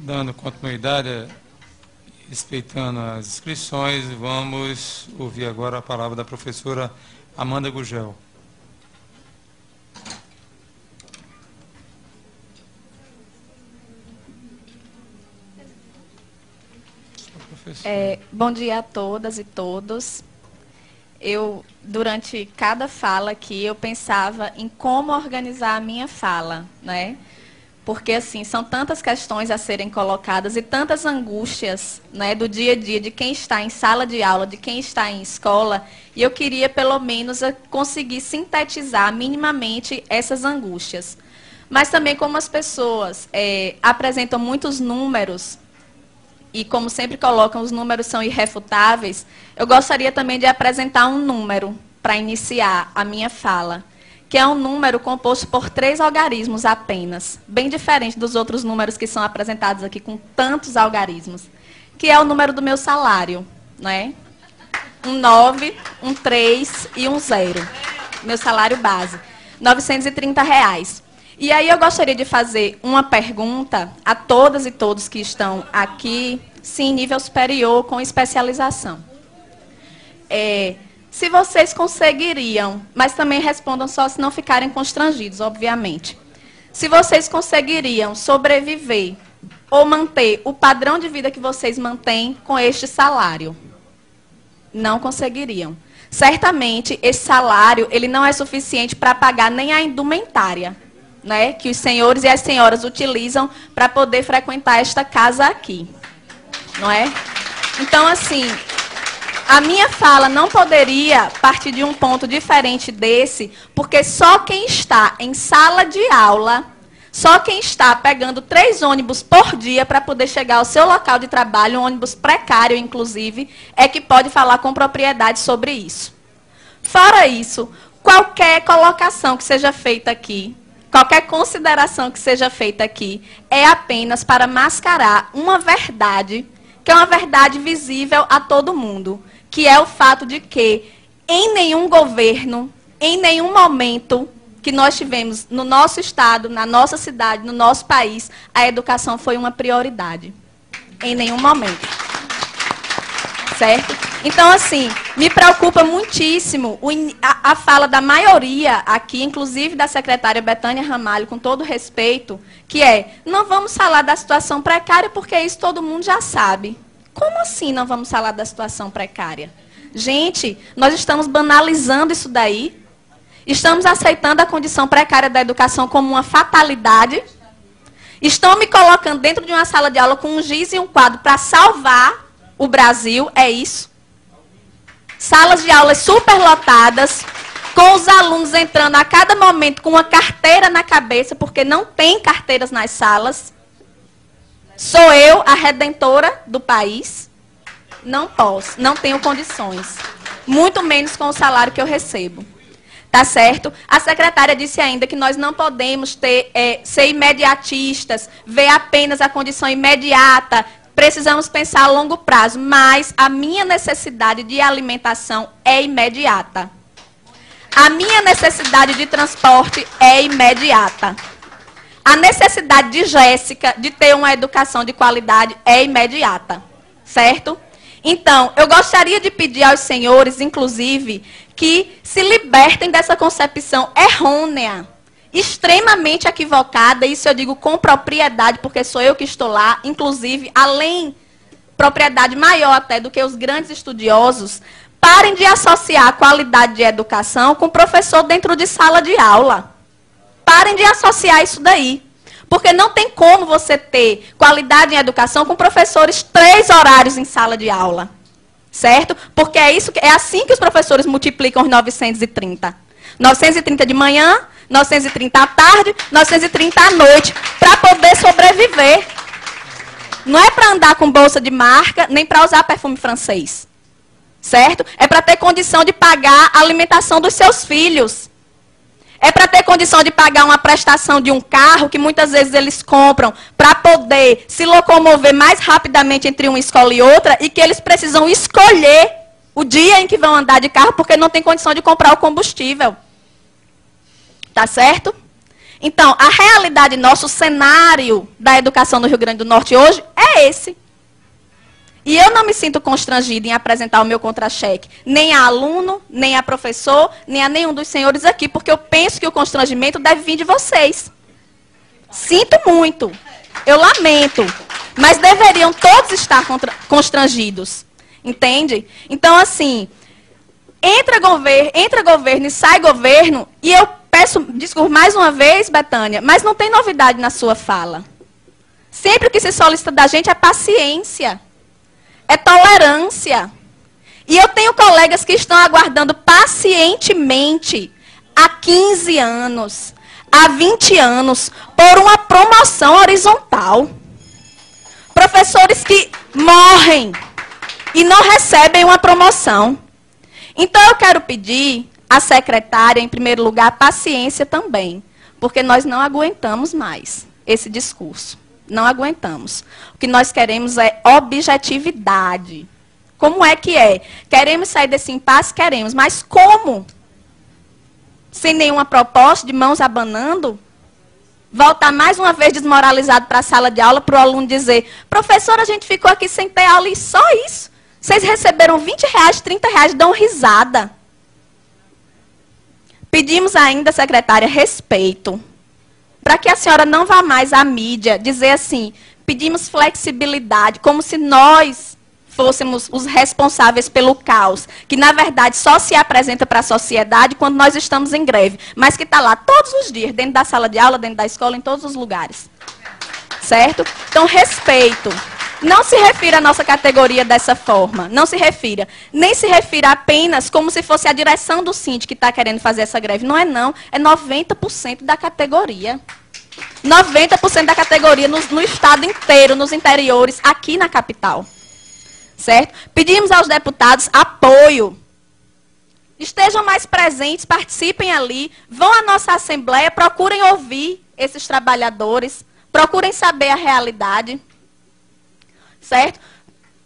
Dando continuidade, respeitando as inscrições, vamos ouvir agora a palavra da professora Amanda Gugel. Bom dia a todas e todos. Durante cada fala aqui, eu pensava em como organizar a minha fala, né? Porque, assim, são tantas questões a serem colocadas e tantas angústias, né, do dia a dia, de quem está em sala de aula, de quem está em escola, e eu queria, pelo menos, conseguir sintetizar minimamente essas angústias. Mas também, como as pessoas apresentam muitos números, e como sempre colocam, os números são irrefutáveis, eu gostaria também de apresentar um número para iniciar a minha fala, que é um número composto por 3 algarismos apenas, bem diferente dos outros números que são apresentados aqui com tantos algarismos, que é o número do meu salário, né? Um 9, um 3 e um 0. Meu salário base, R$ 930. E aí eu gostaria de fazer uma pergunta a todas e todos que estão aqui, sim, nível superior, com especialização. Se vocês conseguiriam, mas também respondam só se não ficarem constrangidos, obviamente. Se vocês conseguiriam sobreviver ou manter o padrão de vida que vocês mantêm com este salário? Não conseguiriam. Certamente, esse salário ele não é suficiente para pagar nem a indumentária, né, que os senhores e as senhoras utilizam para poder frequentar esta casa aqui. Não é? Então, assim, a minha fala não poderia partir de um ponto diferente desse, porque só quem está em sala de aula, só quem está pegando 3 ônibus por dia para poder chegar ao seu local de trabalho, um ônibus precário, inclusive, é que pode falar com propriedade sobre isso. Fora isso, qualquer colocação que seja feita aqui, qualquer consideração que seja feita aqui, é apenas para mascarar uma verdade, que é uma verdade visível a todo mundo, que é o fato de que, em nenhum governo, em nenhum momento que nós tivemos no nosso estado, na nossa cidade, no nosso país, a educação foi uma prioridade. Em nenhum momento. Certo? Então, assim, me preocupa muitíssimo a fala da maioria aqui, inclusive da secretária Betânia Ramalho, com todo respeito, que não vamos falar da situação precária, porque isso todo mundo já sabe. Como assim não vamos falar da situação precária? Gente, nós estamos banalizando isso daí. Estamos aceitando a condição precária da educação como uma fatalidade. Estão me colocando dentro de uma sala de aula com um giz e um quadro para salvar o Brasil, é isso. Salas de aulas superlotadas, com os alunos entrando a cada momento com uma carteira na cabeça, porque não tem carteiras nas salas. Sou eu a redentora do país? Não posso, não tenho condições. Muito menos com o salário que eu recebo. Tá certo? A secretária disse ainda que nós não podemos ser imediatistas, ver apenas a condição imediata, precisamos pensar a longo prazo, mas a minha necessidade de alimentação é imediata. A minha necessidade de transporte é imediata. A necessidade de Jéssica de ter uma educação de qualidade é imediata, certo? Então, eu gostaria de pedir aos senhores, inclusive, que se libertem dessa concepção errônea, extremamente equivocada, isso eu digo com propriedade, porque sou eu que estou lá, inclusive, além, propriedade maior até do que os grandes estudiosos, parem de associar a qualidade de educação com professor dentro de sala de aula. Parem de associar isso daí. Porque não tem como você ter qualidade em educação com professores 3 horários em sala de aula. Certo? Porque é assim que os professores multiplicam os 930. 930 de manhã, 930 à tarde, 930 à noite, para poder sobreviver. Não é para andar com bolsa de marca, nem para usar perfume francês. Certo? É para ter condição de pagar a alimentação dos seus filhos. É para ter condição de pagar uma prestação de um carro, que muitas vezes eles compram, para poder se locomover mais rapidamente entre uma escola e outra, e que eles precisam escolher o dia em que vão andar de carro, porque não tem condição de comprar o combustível. Tá certo? Então, a realidade nossa, o cenário da educação no Rio Grande do Norte hoje é esse. E eu não me sinto constrangida em apresentar o meu contra-cheque, nem a aluno, nem a professor, nem a nenhum dos senhores aqui, porque eu penso que o constrangimento deve vir de vocês. Sinto muito, eu lamento, mas deveriam todos estar constrangidos, entende? Então, assim, entra governo e sai governo, e eu peço desculpa mais uma vez, Betânia, mas não tem novidade na sua fala. Sempre o que se solicita da gente é paciência. É tolerância. E eu tenho colegas que estão aguardando pacientemente há 15 anos, há 20 anos, por uma promoção horizontal. Professores que morrem e não recebem uma promoção. Então eu quero pedir à secretária, em primeiro lugar, paciência também, porque nós não aguentamos mais esse discurso. Não aguentamos. O que nós queremos é objetividade. Como é que é? Queremos sair desse impasse? Queremos. Mas como? Sem nenhuma proposta, de mãos abanando? Voltar mais uma vez desmoralizado para a sala de aula, para o aluno dizer, professora, a gente ficou aqui sem ter aula e só isso. Vocês receberam R$20, R$30, dão risada. Pedimos ainda, secretária, respeito. Para que a senhora não vá mais à mídia dizer assim, pedimos flexibilidade, como se nós fôssemos os responsáveis pelo caos, que na verdade só se apresenta para a sociedade quando nós estamos em greve, mas que está lá todos os dias, dentro da sala de aula, dentro da escola, em todos os lugares. Certo? Então, respeito. Não se refira à nossa categoria dessa forma, não se refira. Nem se refira apenas como se fosse a direção do Síndico que está querendo fazer essa greve. Não é não, é 90% da categoria. 90% da categoria no estado inteiro, nos interiores, aqui na capital. Certo? Pedimos aos deputados apoio. Estejam mais presentes, participem ali, vão à nossa assembleia, procurem ouvir esses trabalhadores, procurem saber a realidade. Certo?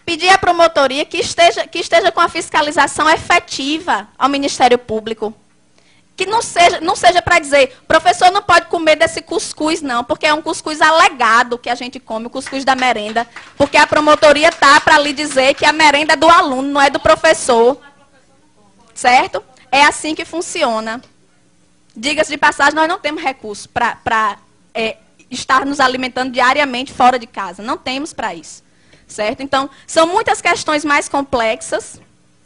Pedir à promotoria que esteja com a fiscalização efetiva ao Ministério Público. Que não seja para dizer, professor não pode comer desse cuscuz, não, porque é um cuscuz alegado que a gente come, o cuscuz da merenda. Porque a promotoria está para lhe dizer que a merenda é do aluno, não é do professor. Certo? É assim que funciona. Diga-se de passagem, nós não temos recurso para estar nos alimentando diariamente fora de casa. Não temos para isso. Certo? Então, são muitas questões mais complexas,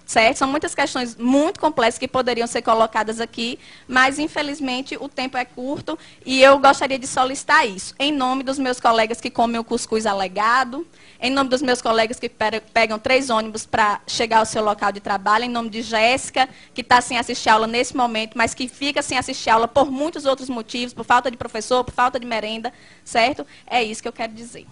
certo? São muitas questões muito complexas que poderiam ser colocadas aqui, mas, infelizmente, o tempo é curto e eu gostaria de solicitar isso. Em nome dos meus colegas que comem o cuscuz alegado, em nome dos meus colegas que pegam 3 ônibus para chegar ao seu local de trabalho, em nome de Jéssica, que está sem assistir aula nesse momento, mas que fica sem assistir aula por muitos outros motivos, por falta de professor, por falta de merenda, certo? É isso que eu quero dizer.